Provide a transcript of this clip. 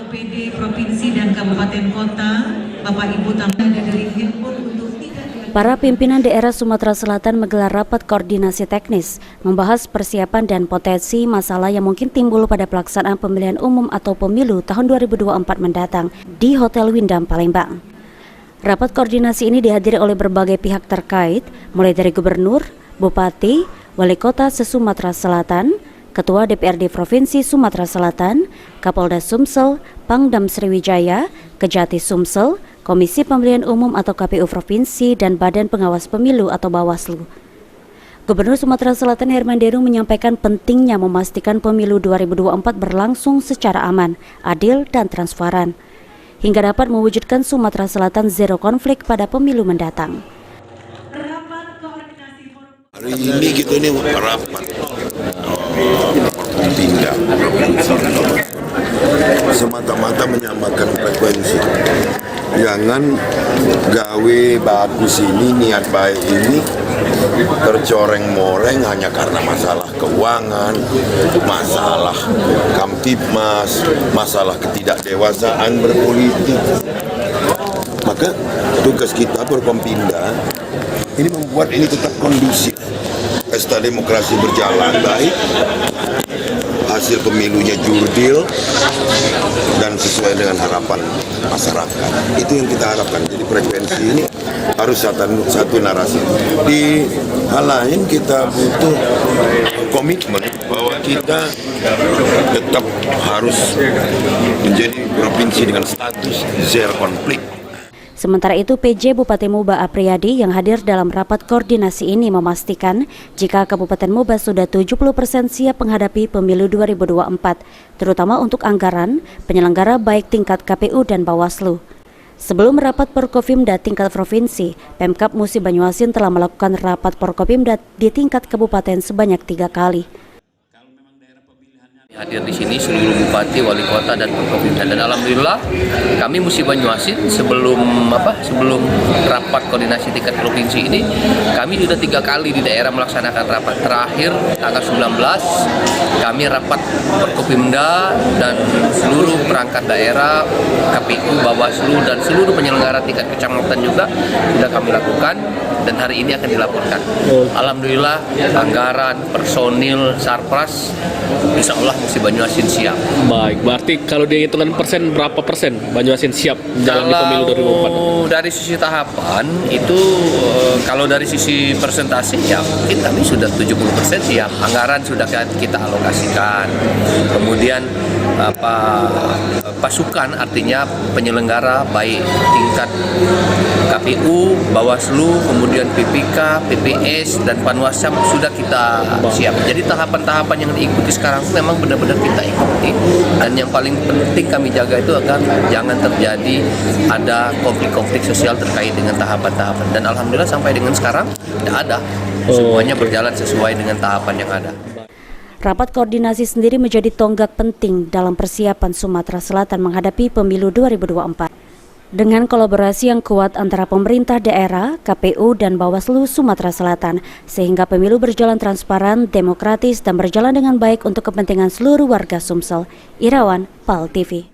PD Provinsi dan Kabupaten Kota, Bapak Ibu tamu dari handphone untuk Para pimpinan daerah Sumatera Selatan menggelar rapat koordinasi teknis, membahas persiapan dan potensi masalah yang mungkin timbul pada pelaksanaan pemilihan umum atau pemilu tahun 2024 mendatang di Hotel Windam, Palembang. Rapat koordinasi ini dihadiri oleh berbagai pihak terkait, mulai dari Gubernur, Bupati, Wali Kota se-Sumatera Selatan, Ketua DPRD Provinsi Sumatera Selatan, Kapolda Sumsel, Pangdam Sriwijaya, Kejati Sumsel, Komisi Pemilihan Umum atau KPU Provinsi, dan Badan Pengawas Pemilu atau Bawaslu. Gubernur Sumatera Selatan Herman Deru menyampaikan pentingnya memastikan pemilu 2024 berlangsung secara aman, adil, dan transparan, hingga dapat mewujudkan Sumatera Selatan zero konflik pada pemilu mendatang. Hari ini kita ini rapat pindah semata-mata menyamakan frekuensi. Jangan gawe bagus ini, niat baik ini tercoreng-moreng hanya karena masalah keuangan, masalah Kamtibmas, masalah ketidakdewasaan berpolitik. Maka tugas kita Forkompinda ini membuat ini tetap kondusif, pesta demokrasi berjalan baik, hasil pemilunya jurdil dan sesuai dengan harapan masyarakat. Itu yang kita harapkan. Jadi frekuensi ini harus satu narasi. Di hal lain kita butuh komitmen bahwa kita tetap harus menjadi provinsi dengan status zero konflik. Sementara itu, PJ Bupati Muba Apriyadi yang hadir dalam rapat koordinasi ini memastikan jika Kabupaten Muba sudah 70% siap menghadapi pemilu 2024, terutama untuk anggaran, penyelenggara baik tingkat KPU dan Bawaslu. Sebelum rapat Porkopimda tingkat provinsi, Pemkab Musi Banyuasin telah melakukan rapat Porkopimda di tingkat kabupaten sebanyak 3 kali. Hadir di sini seluruh bupati, wali kota, dan Porkopimda, dan alhamdulillah kami Musi Banyuasin sebelum rapat koordinasi tingkat provinsi ini kami sudah 3 kali di daerah melaksanakan rapat. Terakhir tanggal 19 kami rapat Porkopimda dan seluruh perangkat daerah, KPU, Bawaslu, dan seluruh penyelenggara tingkat kecamatan juga sudah kami lakukan, dan hari ini akan dilaporkan. Alhamdulillah anggaran, personil, sarpras insya Allah Musi Banyuasin siap. Baik, berarti kalau dihitungkan persen, berapa persen Banyuasin siap menjalani pemilu 2024? Dari sisi tahapan itu, kalau dari sisi persentase ya mungkin kami sudah 70% siap. Anggaran sudah kita alokasikan. Kemudian pasukan, artinya penyelenggara baik tingkat KPU, Bawaslu, kemudian PPK, PPS, dan Panwascam sudah kita siap. Jadi tahapan-tahapan yang diikuti sekarang memang benar-benar kita ikuti, dan yang paling penting kami jaga itu agar jangan terjadi ada konflik-konflik sosial terkait dengan tahapan-tahapan, dan alhamdulillah sampai dengan sekarang tidak ada, semuanya berjalan sesuai dengan tahapan yang ada. Rapat koordinasi sendiri menjadi tonggak penting dalam persiapan Sumatera Selatan menghadapi pemilu 2024. Dengan kolaborasi yang kuat antara pemerintah daerah, KPU, dan Bawaslu Sumatera Selatan, sehingga pemilu berjalan transparan, demokratis, dan berjalan dengan baik untuk kepentingan seluruh warga Sumsel. Irawan, PAL TV.